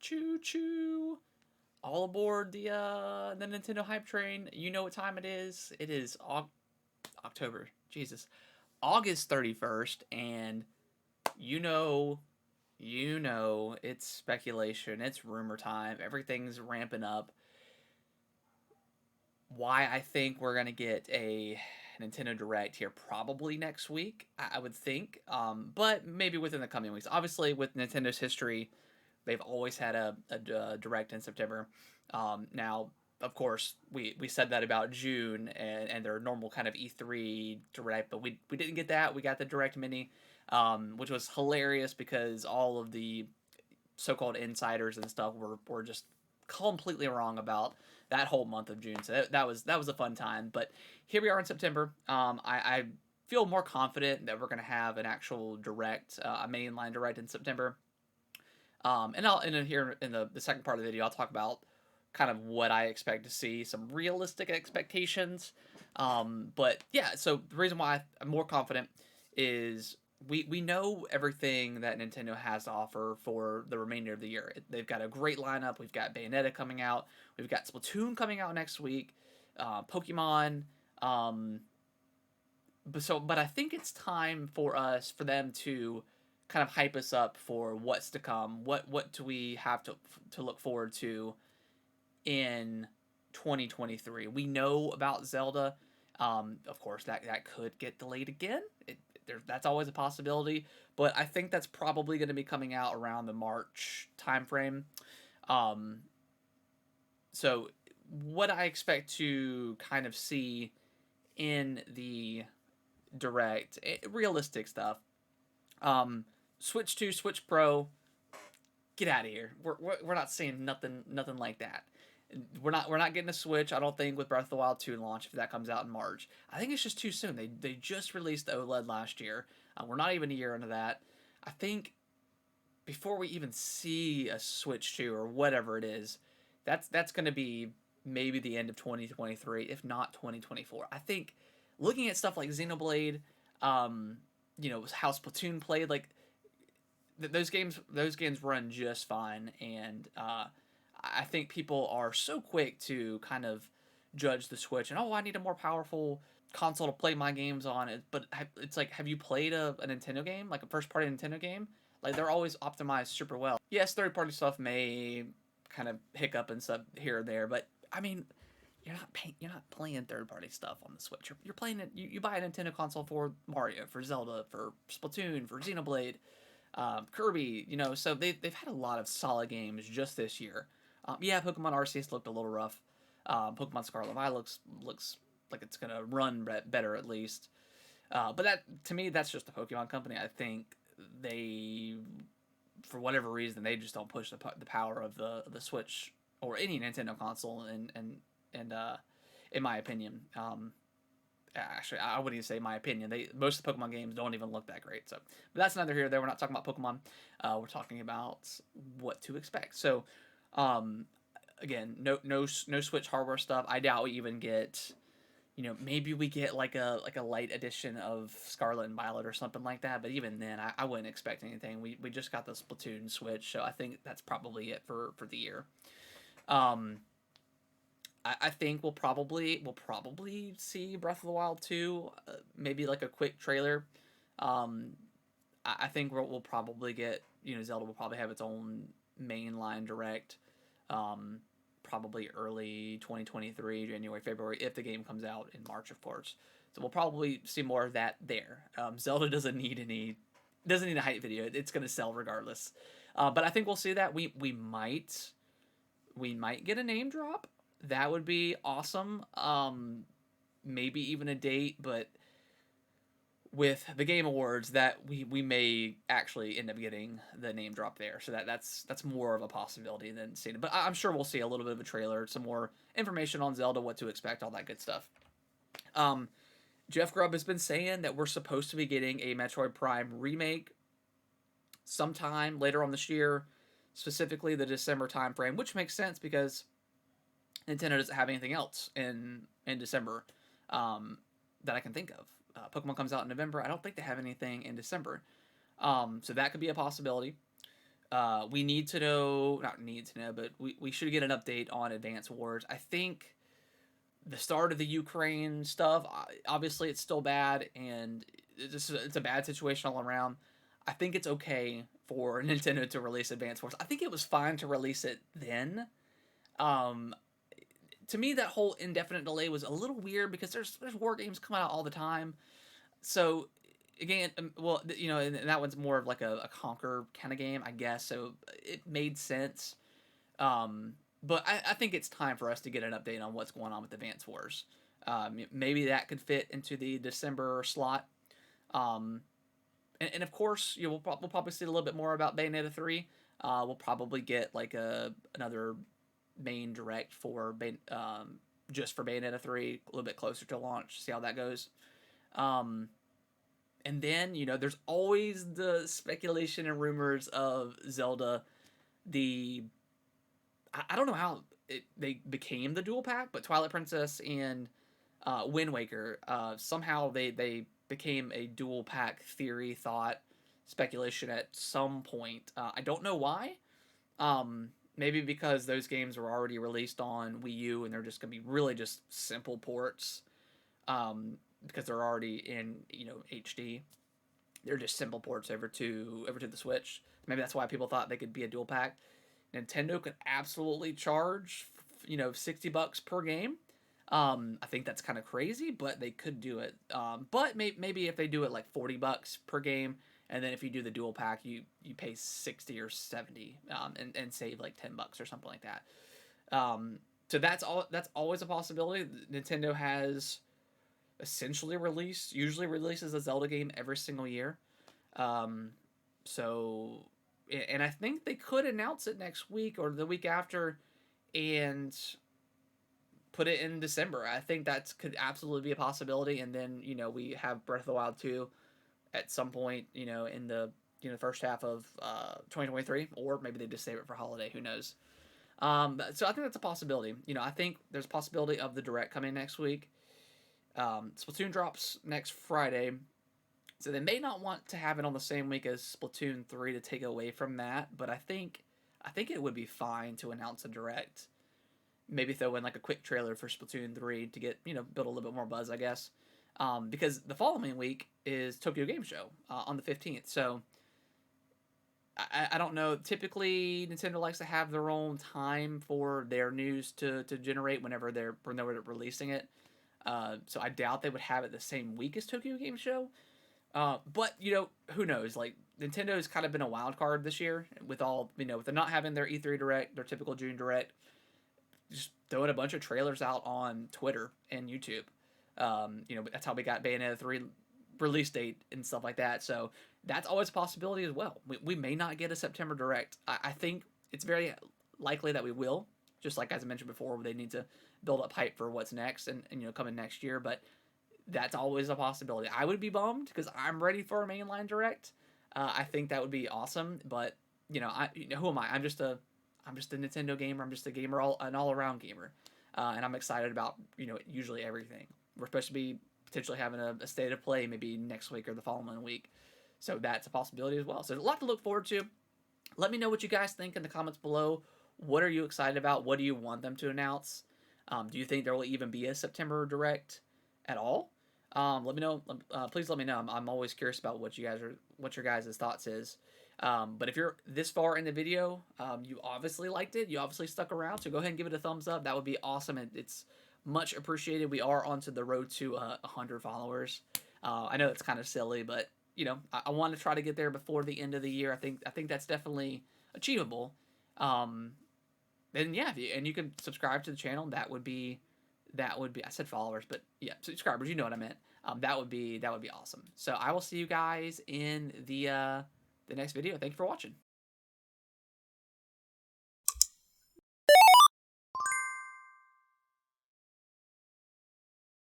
Choo choo! All aboard the Nintendo hype train. You know what time it is. It is October. Jesus, August 31st, and you know, it's speculation. It's rumor time. Everything's ramping up. Why I think we're gonna get a Nintendo Direct here probably next week. I would think, but maybe within the coming weeks. Obviously, with Nintendo's history, they've always had a direct in September. Now, of course, we said that about June and their normal kind of E3 direct, but we didn't get that. We got the direct mini, which was hilarious because all of the so-called insiders and stuff were just completely wrong about that whole month of June. So that was a fun time. But here we are in September. I feel more confident that we're going to have an actual direct, a mainline direct in September. And here in the second part of the video, I'll talk about kind of what I expect to see, some realistic expectations. But yeah, so the reason why I'm more confident is we know everything that Nintendo has to offer for the remainder of the year. They've got a great lineup. We've got Bayonetta coming out. We've got Splatoon coming out next week. Pokemon. Um, but I think it's time for them to kind of hype us up for what's to come. What do we have to look forward to in 2023? We know about Zelda. Of course, that could get delayed again. That's always a possibility, but I think that's probably going to be coming out around the March timeframe. Um, so, what I expect to kind of see in the direct, realistic stuff. Switch 2, Switch Pro, get out of here. We're not seeing nothing like that. We're not getting a Switch. I don't think with Breath of the Wild 2 launch if that comes out in March. I think it's just too soon. They just released the OLED last year. We're not even a year into that. I think before we even see a Switch 2 or whatever it is, that's going to be maybe the end of 2023, if not 2024. I think looking at stuff like Xenoblade, um, how Splatoon played, like those games run just fine, and I think people are so quick to kind of judge the Switch and I need a more powerful console to play my games on it. But it's like, have you played a Nintendo game, like a first party Nintendo game? Like they're always optimized super well. Yes, third party stuff may kind of hiccup and stuff here and there, but I mean, you're not playing third party stuff on the Switch. You're playing it. You buy a Nintendo console for Mario, for Zelda, for Splatoon, for Xenoblade, Kirby. So they've had a lot of solid games just this year. Yeah, Pokemon Arceus looked a little rough. Pokemon Scarlet and Violet looks like it's gonna run better at least. But that to me, that's just a Pokemon company. I think they, for whatever reason, they just don't push the power of the Switch or any Nintendo console, and in my opinion, actually, I wouldn't even say my opinion. Most of the Pokemon games don't even look that great. So, but that's neither here nor there. We're not talking about Pokemon. We're talking about what to expect. So, um, again, no Switch hardware stuff. I doubt we even get. Maybe we get like a light edition of Scarlet and Violet or something like that. But even then, I wouldn't expect anything. We just got the Splatoon Switch, so I think that's probably it for the year. Um, I think we'll probably see Breath of the Wild 2, maybe like a quick trailer. Um, I think we'll probably get, Zelda will probably have its own mainline direct, um, probably early 2023, January, February, if the game comes out in March, of course. So we'll probably see more of that there. Zelda doesn't need a hype video. It's gonna sell regardless. But I think we'll see that. We might get a name drop. That would be awesome. Maybe even a date, but with the Game Awards, that we may actually end up getting the name drop there. So that's more of a possibility than seeing it. But I'm sure we'll see a little bit of a trailer, some more information on Zelda, what to expect, all that good stuff. Um, Jeff Grubb has been saying that we're supposed to be getting a Metroid Prime remake sometime later on this year, specifically the December timeframe, which makes sense because Nintendo doesn't have anything else in December, um, that I can think of. Pokemon comes out in November. I don't think they have anything in December, so that could be a possibility. We need to know, not need to know, but we should get an update on Advance Wars. I think the start of the Ukraine stuff, obviously it's still bad, and it's a bad situation all around. I think it's okay for Nintendo to release Advance Wars. I think it was fine to release it then. Um, to me, that whole indefinite delay was a little weird because there's war games coming out all the time. So again, well, and that one's more of like a conquer kind of game, I guess. So it made sense. Um, but I think it's time for us to get an update on what's going on with Advance Wars. Maybe that could fit into the December slot. Um, and of course, we'll probably see a little bit more about Bayonetta 3. We'll probably get like another main direct for just for Bayonetta 3 a little bit closer to launch. See how that goes. Um, and then there's always the speculation and rumors of Zelda. The I don't know how they became the dual pack, but Twilight Princess and Wind Waker somehow they became a dual pack theory, thought, speculation at some point. I don't know why. Maybe because those games were already released on Wii U and they're just gonna be really just simple ports. Because they're already in HD. They're just simple ports over to the Switch. Maybe that's why people thought they could be a dual pack. Nintendo could absolutely charge $60 per game. I think that's kind of crazy, but they could do it. But maybe if they do it like $40 per game, and then if you do the dual pack, you pay 60 or 70, and save like $10 or something like that. So that's all. That's always a possibility. Nintendo has essentially usually releases a Zelda game every single year. Um, so, and I think they could announce it next week or the week after, and put it in December. I think that could absolutely be a possibility. And then we have Breath of the Wild 2 at some point in the first half of 2023, or maybe they just save it for holiday. Who knows? So I think that's a possibility. I think there's a possibility of the direct coming next week. Splatoon drops next Friday, so they may not want to have it on the same week as Splatoon 3 to take away from that. But I think it would be fine to announce a direct. Maybe throw in like a quick trailer for Splatoon 3 to get build a little bit more buzz, I guess. Because the following week is Tokyo Game Show on the 15th. So I don't know. Typically, Nintendo likes to have their own time for their news to generate whenever they're releasing it. So I doubt they would have it the same week as Tokyo Game Show. But who knows? Like Nintendo's kind of been a wild card this year with all with them not having their E3 direct, their typical June direct, just throwing a bunch of trailers out on Twitter and YouTube. That's how we got Bayonetta 3 release date and stuff like that. So that's always a possibility as well. We may not get a September direct. I think it's very likely that we will. Just like as I mentioned before, they need to build up hype for what's next and coming next year. But that's always a possibility. I would be bummed because I'm ready for a mainline direct. I think that would be awesome. But who am I? I'm just a Nintendo gamer. I'm just a gamer, an all around gamer, and I'm excited about usually everything. We're supposed to be potentially having a state of play maybe next week or the following week, so that's a possibility as well. So there's a lot to look forward to. Let me know what you guys think in the comments below. What are you excited about? What do you want them to announce? Do you think there will even be a September direct at all? Let me know. Please let me know. I'm always curious about what your guys' thoughts is. But if you're this far in the video, you obviously liked it. You obviously stuck around. So go ahead and give it a thumbs up. That would be awesome. It's much appreciated. We are onto the road to 100 followers. I know it's kind of silly, but I want to try to get there before the end of the year. I think that's definitely achievable. And yeah, and you can subscribe to the channel. That would be I said followers, but yeah, subscribers. You know what I meant. That would be awesome. So I will see you guys in the next video. Thank you for watching.